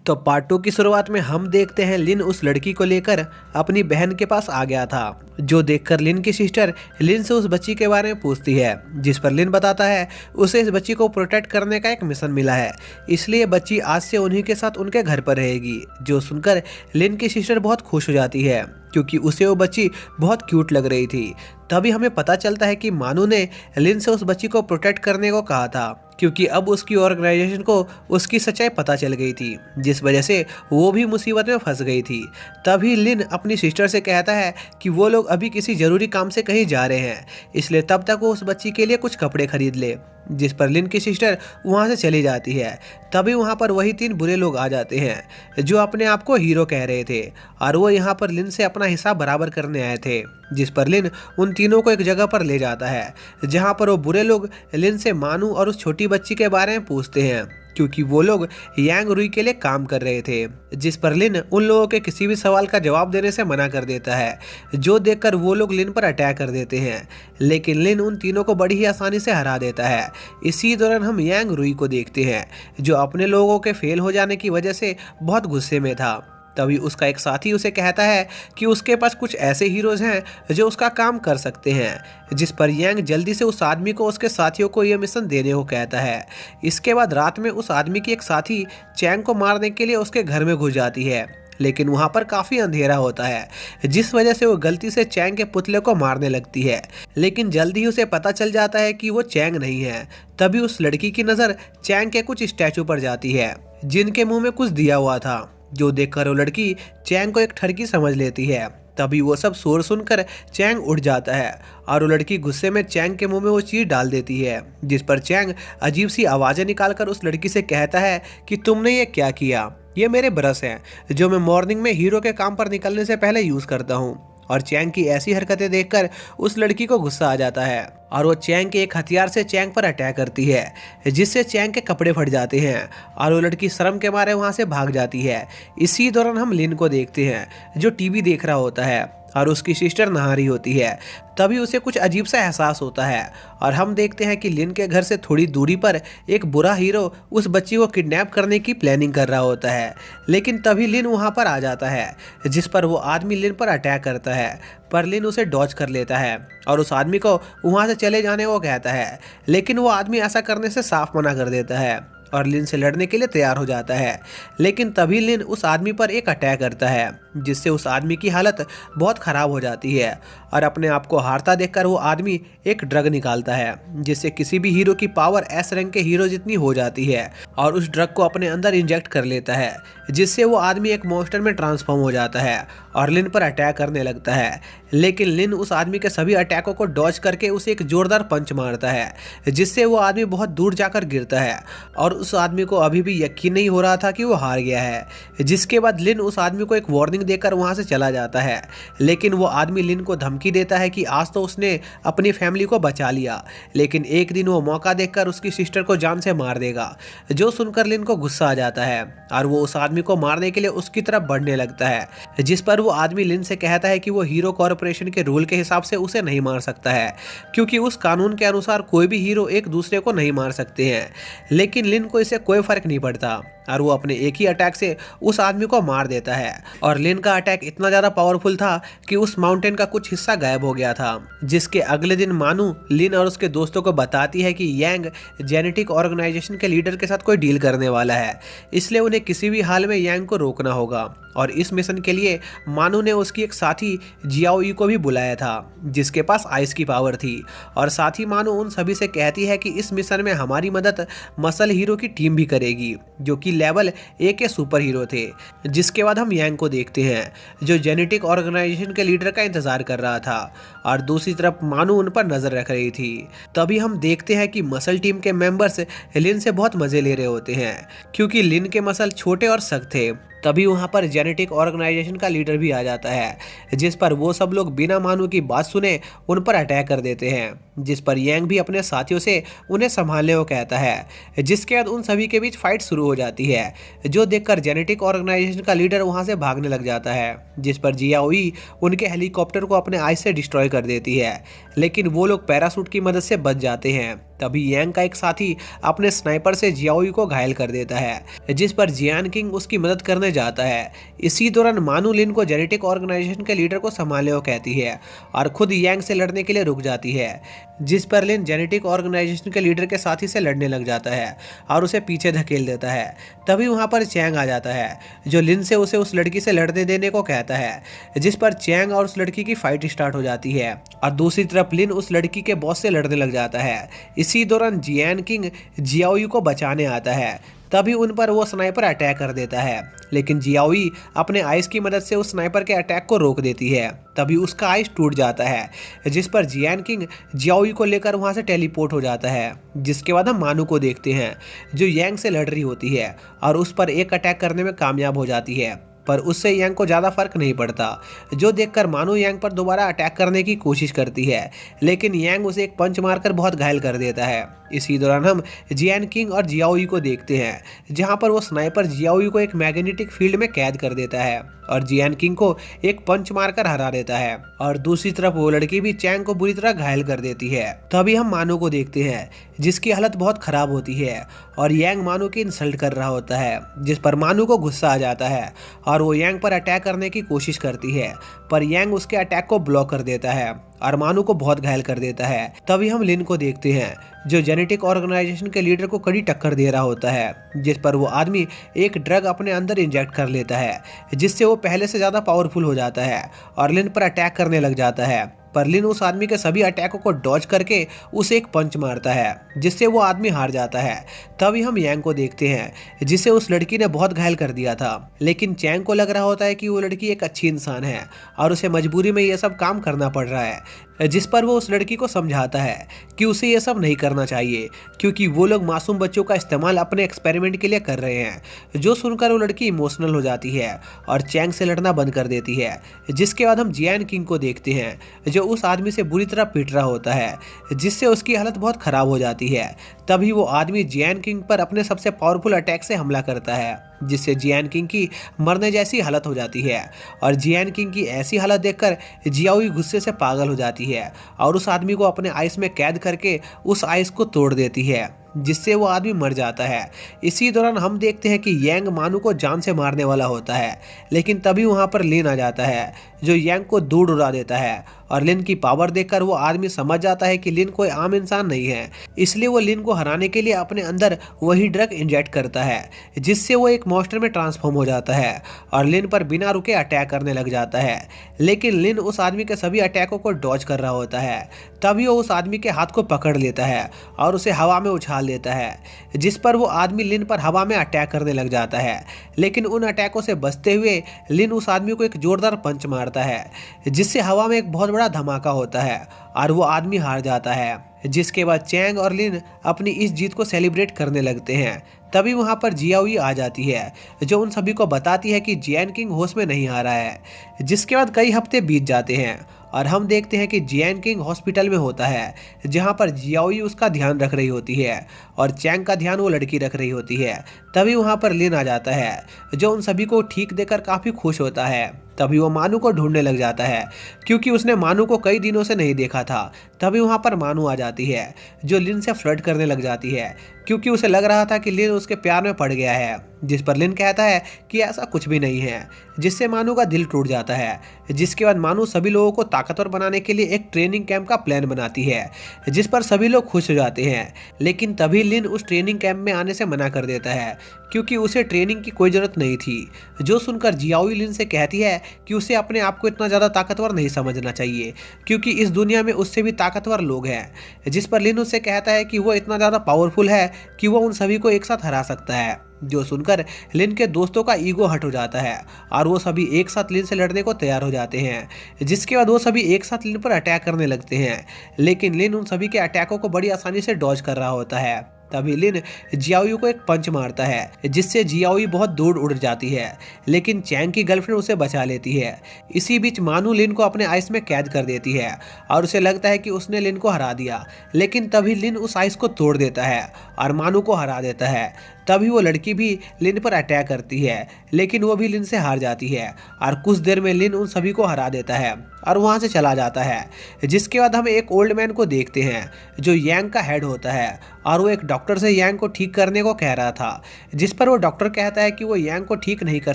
तो पार्ट 2 की शुरुआत में हम देखते हैं लिन उस लड़की को लेकर अपनी बहन के पास आ गया था, जो देखकर लिन की सिस्टर लिन से उस बच्ची के बारे में पूछती है, जिस पर लिन बताता है उसे इस बच्ची को प्रोटेक्ट करने का एक मिशन मिला है, इसलिए बच्ची आज से उन्हीं के साथ उनके घर पर रहेगी। जो सुनकर लिन की सिस्टर बहुत खुश हो जाती है क्योंकि उसे वो बच्ची बहुत क्यूट लग रही थी। तभी हमें पता चलता है कि मानू ने लिन से उस बच्ची को प्रोटेक्ट करने को कहा था क्योंकि अब उसकी ऑर्गेनाइजेशन को उसकी सच्चाई पता चल गई थी, जिस वजह से वो भी मुसीबत में फंस गई थी। तभी लिन अपनी सिस्टर से कहता है कि वो लोग अभी किसी जरूरी काम से कहीं जा रहे हैं, इसलिए तब तक वो उस बच्ची के लिए कुछ कपड़े खरीद ले, जिस पर लिन की सिस्टर वहाँ से चली जाती है। तभी वहाँ पर वही 3 बुरे लोग आ जाते हैं जो अपने आप को हीरो कह रहे थे और वो यहाँ पर लिन से अपना हिसाब बराबर करने आए थे, जिस पर लिन उन तीनों को एक जगह पर ले जाता है जहाँ पर वो बुरे लोग लिन से मानू और उस छोटी बच्ची के बारे में पूछते हैं क्योंकि वो लोग यांग रुई के लिए काम कर रहे थे, जिस पर लिन उन लोगों के किसी भी सवाल का जवाब देने से मना कर देता है, जो देखकर वो लोग लिन पर अटैक कर देते हैं। लेकिन लिन उन तीनों को बड़ी ही आसानी से हरा देता है। इसी दौरान हम यांग रुई को देखते हैं जो अपने लोगों के फेल हो जाने की वजह से बहुत गुस्से में था। तभी उसका एक साथी उसे कहता है कि उसके पास कुछ ऐसे हीरोज हैं जो उसका काम कर सकते हैं, जिस पर यांग जल्दी से उस आदमी को उसके साथियों को यह मिशन देने को कहता है। इसके बाद रात में उस आदमी की एक साथी चैंग को मारने के लिए उसके घर में घुस जाती है, लेकिन वहाँ पर काफ़ी अंधेरा होता है, जिस वजह से वो गलती से चैंग के पुतले को मारने लगती है, लेकिन जल्दी ही उसे पता चल जाता है कि वो चैंग नहीं है। तभी उस लड़की की नज़र चैंग के कुछ स्टैचू पर जाती है जिनके मुंह में कुछ दिया हुआ था, जो देखकर वो लड़की चैंग को एक ठरकी समझ लेती है। तभी वो सब शोर सुनकर चैंग उठ जाता है और वो लड़की गुस्से में चैंग के मुंह में वो चीज़ डाल देती है, जिस पर चैंग अजीब सी आवाज़ें निकालकर उस लड़की से कहता है कि तुमने ये क्या किया। ये मेरे ब्रश हैं जो मैं मॉर्निंग में हीरो के काम पर निकलने से पहले यूज़ करता हूँ। और चैंग की ऐसी हरकतें देखकर उस लड़की को गुस्सा आ जाता है और वो चैंग के एक हथियार से चैंग पर अटैक करती है, जिससे चैंग के कपड़े फट जाते हैं और वो लड़की शर्म के मारे वहाँ से भाग जाती है। इसी दौरान हम लिन को देखते हैं जो टीवी देख रहा होता है और उसकी सिस्टर नहा रही होती है। तभी उसे कुछ अजीब सा एहसास होता है और हम देखते हैं कि लिन के घर से थोड़ी दूरी पर एक बुरा हीरो उस बच्ची को किडनैप करने की प्लानिंग कर रहा होता है, लेकिन तभी लिन वहां पर आ जाता है, जिस पर वो आदमी लिन पर अटैक करता है, पर लिन उसे डॉज कर लेता है और उस आदमी को वहां से चले जाने को कहता है, लेकिन वो आदमी ऐसा करने से साफ मना कर देता है और लिन से लड़ने के लिए तैयार हो जाता है। लेकिन तभी लिन उस आदमी पर एक अटैक करता है, जिससे उस आदमी की हालत बहुत ख़राब हो जाती है और अपने आप को हारता देखकर वो आदमी एक ड्रग निकालता है, जिससे किसी भी हीरो की पावर एस रैंक के हीरो जितनी हो जाती है और उस ड्रग को अपने अंदर इंजेक्ट कर लेता है, जिससे वो आदमी एक मॉन्स्टर में ट्रांसफॉर्म हो जाता है और लिन पर अटैक करने लगता है। लेकिन लिन उस आदमी के सभी अटैकों को डॉज करके उसे एक जोरदार पंच मारता है, जिससे वो आदमी बहुत दूर जाकर गिरता है और उस आदमी को अभी भी यकीन नहीं हो रहा था कि वो हार गया है। जिसके बाद लिन उस आदमी को एक वार्निंग देकर वहां से चला जाता है, लेकिन वो आदमी लिन को धमकी देता है कि आज तो उसने अपनी फैमिली को बचा लिया, लेकिन एक दिन वो मौका देखकर उसकी सिस्टर को जान से मार देगा। जो सुनकर लिन को गुस्सा आ जाता है और वो उस आदमी को मारने के लिए उसकी तरफ बढ़ने लगता है, जिस पर वो आदमी लिन से कहता है कि वो हीरो कॉर्पोरेशन के रूल के हिसाब से उसे नहीं मार सकता है, क्योंकि उस कानून के अनुसार कोई भी हीरो एक दूसरे को नहीं मार सकते हैं। लेकिन लिन को इससे कोई फर्क नहीं पड़ता और वो अपने एक ही अटैक से उस आदमी को मार देता है और लिन का अटैक इतना ज़्यादा पावरफुल था कि उस माउंटेन का कुछ हिस्सा गायब हो गया था। जिसके अगले दिन मानू लिन और उसके दोस्तों को बताती है कि यांग जेनेटिक ऑर्गेनाइजेशन के लीडर के साथ कोई डील करने वाला है, इसलिए उन्हें किसी भी हाल में यांग को रोकना होगा और इस मिशन के लिए मानू ने उसकी एक साथी जियाओ ई को भी बुलाया था, जिसके पास आइस की पावर थी और साथ ही मानू उन सभी से कहती है कि इस मिशन में हमारी मदद मसल हीरो की टीम भी करेगी, जो कि लेवल 1 के सुपर हीरो थे। जिसके बाद हम यांग को देखते हैं जो जेनेटिक ऑर्गेनाइजेशन के लीडर का इंतजार कर रहा था और दूसरी तरफ मानू उन पर नजर रख रही थी। तभी हम देखते हैं कि मसल टीम के मेंबर्स लिन से बहुत मजे ले रहे होते हैं, क्योंकि लिन के मसल छोटे और सख्त थे। तभी वहाँ पर जेनेटिक ऑर्गेनाइजेशन का लीडर भी आ जाता है, जिस पर वो सब लोग बिना मानू की बात सुने उन पर अटैक कर देते हैं, जिस पर यांग भी अपने साथियों से उन्हें संभालने को कहता है। जिसके बाद उन सभी के बीच फाइट शुरू हो जाती है, जो देखकर जेनेटिक ऑर्गेनाइजेशन का लीडर वहाँ से भागने लग जाता है, जिस पर जियाओई उनके हेलीकॉप्टर को अपने आइस से डिस्ट्रॉय कर देती है, लेकिन वो लोग पैराशूट की मदद से बच जाते हैं तभी यांग का एक साथी अपने स्नाइपर से जियाओई को घायल कर देता है, जिस पर जियान किंग उसकी मदद करने जाता है। इसी दौरान मानू लिन को जेनेटिक ऑर्गेनाइजेशन के लीडर को संभालने को कहती है और खुद यांग से लड़ने के लिए रुक जाती है, जिस पर लिन जेनेटिक ऑर्गेनाइजेशन के लीडर के साथी से लड़ने लग जाता है और उसे पीछे धकेल देता है। तभी वहां पर चैंग आ जाता है, जो लिन से उसे उस लड़की से लड़ने देने को कहता है, जिस पर चैंग और उस लड़की की फाइट स्टार्ट हो जाती है और दूसरी तरफ लिन उस लड़की के बॉस से लड़ने लग जाता है। इसी दौरान जियान किंग जियाओई को बचाने आता है, तभी उन पर वो स्नाइपर अटैक कर देता है, लेकिन जियाओई अपने आइस की मदद से उस स्नाइपर के अटैक को रोक देती है। तभी उसका आइस टूट जाता है, जिस पर जियान किंग जियाओई को लेकर वहां से टेलीपोर्ट हो जाता है। जिसके बाद हम मानू को देखते हैं, जो यांग से लड़ रही होती है और उस पर एक अटैक करने में कामयाब हो जाती है, पर उससे यांग को ज़्यादा फर्क नहीं पड़ता, जो देखकर मानू यांग पर दोबारा अटैक करने की कोशिश करती है, लेकिन यांग उसे एक पंच मारकर बहुत घायल कर देता है। इसी दौरान हम जियान किंग और जियाओई को देखते हैं, जहां पर वो स्नाइपर जियाओई को एक मैग्नेटिक फील्ड में कैद कर देता है और जियान किंग को एक पंच मारकर हरा देता है, और दूसरी तरफ वो लड़की भी चैंग को बुरी तरह घायल कर देती है। तभी हम मानू को देखते हैं, जिसकी हालत बहुत खराब होती है और यांग मानू की इंसल्ट कर रहा होता है, जिस पर मानू को गुस्सा आ जाता है और वो यांग पर अटैक करने की कोशिश करती है, पर यांग उसके अटैक को ब्लॉक कर देता है और मानू को बहुत घायल कर देता है। तभी हम लिन को देखते हैं, जो जेनेटिक ऑर्गेनाइजेशन के लीडर को कड़ी टक्कर दे रहा होता है, जिस पर वो आदमी एक ड्रग अपने अंदर इंजेक्ट कर लेता है, जिससे वो पहले से ज़्यादा पावरफुल हो जाता है और लिन पर अटैक करने लग जाता है। पर लिन उस आदमी के सभी अटैकों को डॉज करके उसे एक पंच मारता है, जिससे वो आदमी हार जाता है। तभी हम यांग को देखते हैं, जिसे उस लड़की ने बहुत घायल कर दिया था, लेकिन चैंग को लग रहा होता है कि वो लड़की एक अच्छी इंसान है और उसे मजबूरी में ये सब काम करना पड़ रहा है, जिस पर वो उस लड़की को समझाता है कि उसे ये सब नहीं करना चाहिए, क्योंकि वो लोग मासूम बच्चों का इस्तेमाल अपने एक्सपेरिमेंट के लिए कर रहे हैं। जो सुनकर वो लड़की इमोशनल हो जाती है और चैंग से लड़ना बंद कर देती है। जिसके बाद हम जियान किंग को देखते हैं, जो उस आदमी से बुरी तरह पीट रहा होता है, जिससे उसकी हालत बहुत खराब हो जाती है। तभी वो आदमी जियान किंग पर अपने सबसे पावरफुल अटैक से हमला करता है, जिससे जियान किंग की मरने जैसी हालत हो जाती है और जियान किंग की ऐसी हालत देखकर जियाओई गुस्से से पागल हो जाती है और उस आदमी को अपने आइस में कैद करके उस आइस को तोड़ देती है, जिससे वो आदमी मर जाता है। इसी दौरान हम देखते हैं कि यांग मानू को जान से मारने वाला होता है, लेकिन तभी वहां पर लिन आ जाता है, जो यांग को दूर उड़ा देता है और लिन की पावर देखकर वो आदमी समझ जाता है कि लिन कोई आम इंसान नहीं है, इसलिए वो लिन को हराने के लिए अपने अंदर वही ड्रग इंजेक्ट करता है, जिससे वो एक मॉन्स्टर में ट्रांसफॉर्म हो जाता है और लिन पर बिना रुके अटैक करने लग जाता है। लेकिन लिन उस आदमी के सभी अटैकों को डॉज कर रहा होता है। तभी वो उस आदमी के हाथ को पकड़ लेता है और उसे हवा में उछाल देता है, जिस पर वो आदमी लिन पर हवा में अटैक करने लग जाता है। लेकिन उन अटैकों से बचते हुए लिन उस आदमी को एक जोरदार पंच मारता है, जिससे हवा में एक बहुत बड़ा धमाका होता है और वो आदमी हार जाता है। जिसके बाद चैंग और लिन अपनी इस जीत को सेलिब्रेट करने लगते हैं। तभी वहां पर जियाओई आ जाती है, जो उन सभी को बताती है कि जियान किंग होश में नहीं आ रहा है। जिसके बाद कई हफ्ते बीत जाते हैं और हम देखते हैं कि जियान किंग हॉस्पिटल में होता है, जहां पर जियाओई उसका ध्यान रख रही होती है और चैंग का ध्यान वो लड़की रख रही होती है। तभी वहां पर लिन आ जाता है, जो उन सभी को ठीक देकर काफ़ी खुश होता है। तभी वो मानू को ढूंढने लग जाता है, क्योंकि उसने मानू को कई दिनों से नहीं देखा था। तभी वहां पर मानू आ जाती है, जो लिन से फ्लर्ट करने लग जाती है, क्योंकि उसे लग रहा था कि लिन उसके प्यार में पड़ गया है। जिस पर लिन कहता है कि ऐसा कुछ भी नहीं है, जिससे मानू का दिल टूट जाता है। जिसके बाद मानू सभी लोगों को ताकतवर बनाने के लिए एक ट्रेनिंग कैंप का प्लान बनाती है, जिस पर सभी लोग खुश हो जाते हैं। लेकिन तभी लिन उस ट्रेनिंग कैंप में आने से मना कर देता है, क्योंकि उसे ट्रेनिंग की कोई ज़रूरत नहीं थी। जो सुनकर जियाओई लिन से कहती है कि उसे अपने आप को इतना ज़्यादा ताकतवर नहीं समझना चाहिए, क्योंकि इस दुनिया में उससे भी ताकतवर लोग हैं। जिस पर लिन उससे कहता है कि वो इतना ज़्यादा पावरफुल है कि वो उन सभी को एक साथ हरा सकता है। जो सुनकर लिन के दोस्तों का ईगो हट हो जाता है और वो सभी एक साथ लिन से लड़ने को तैयार हो जाते हैं। जिसके बाद वो सभी एक साथ लिन पर अटैक करने लगते हैं, लेकिन लिन उन सभी के अटैकों को बड़ी आसानी से डॉज कर रहा होता है। तभी लिन जियाओई को एक पंच मारता है, जिससे जियाओई बहुत दूर उड़ जाती है, लेकिन चैंग की गर्लफ्रेंड उसे बचा लेती है। इसी बीच मानू लिन को अपने आइस में कैद कर देती है और उसे लगता है कि उसने लिन को हरा दिया, लेकिन तभी लिन उस आइस को तोड़ देता है और मानू को हरा देता है। तभी वो लड़की भी लिन पर अटैक करती है, लेकिन वो भी लिन से हार जाती है और कुछ देर में लिन उन सभी को हरा देता है और वहां से चला जाता है। जिसके बाद हम एक ओल्ड मैन को देखते हैं जो यांग का हेड होता है और वो एक डॉक्टर से यांग को ठीक करने को कह रहा था, जिस पर वो डॉक्टर कहता है कि वो यांग को ठीक नहीं कर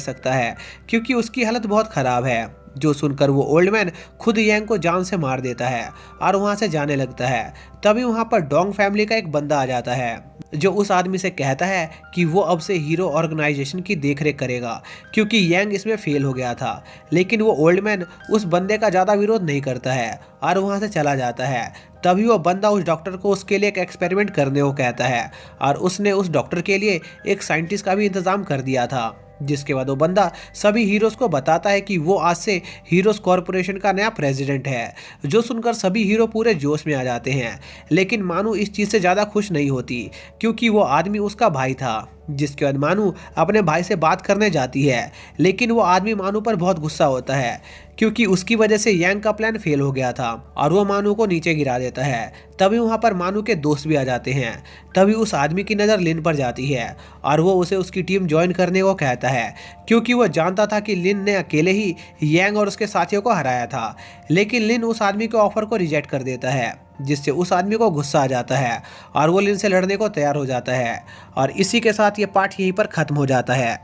सकता है क्योंकि उसकी हालत बहुत खराब है। जो सुनकर वो ओल्ड मैन खुद यांग को जान से मार देता है और वहां से जाने लगता है। तभी वहां पर डोंग फैमिली का एक बंदा आ जाता है जो उस आदमी से कहता है कि वो अब से हीरो ऑर्गेनाइजेशन की देखरेख करेगा क्योंकि यांग इसमें फेल हो गया था। लेकिन वो ओल्ड मैन उस बंदे का ज़्यादा विरोध नहीं करता है और वहां से चला जाता है। तभी वो बंदा उस डॉक्टर को उसके लिए एक एक्सपेरिमेंट करने को कहता है और उसने उस डॉक्टर के लिए एक साइंटिस्ट का भी इंतज़ाम कर दिया था। जिसके बाद वो बंदा सभी हीरोज को बताता है कि वो आज से हीरोज कॉरपोरेशन का नया प्रेसिडेंट है। जो सुनकर सभी हीरो पूरे जोश में आ जाते हैं, लेकिन मानू इस चीज़ से ज़्यादा खुश नहीं होती क्योंकि वो आदमी उसका भाई था। जिसके बाद मानू अपने भाई से बात करने जाती है, लेकिन वो आदमी मानू पर बहुत गुस्सा होता है क्योंकि उसकी वजह से यांग का प्लान फेल हो गया था और वो मानू को नीचे गिरा देता है। तभी वहाँ पर मानू के दोस्त भी आ जाते हैं। तभी उस आदमी की नज़र लिन पर जाती है और वो उसे उसकी टीम ज्वाइन करने को कहता है क्योंकि वो जानता था कि लिन ने अकेले ही यांग और उसके साथियों को हराया था। लेकिन लिन उस आदमी के ऑफर को रिजेक्ट कर देता है, जिससे उस आदमी को गुस्सा आ जाता है और वो लिन से लड़ने को तैयार हो जाता है। और इसी के साथ ये पार्ट यहीं पर ख़त्म हो जाता है।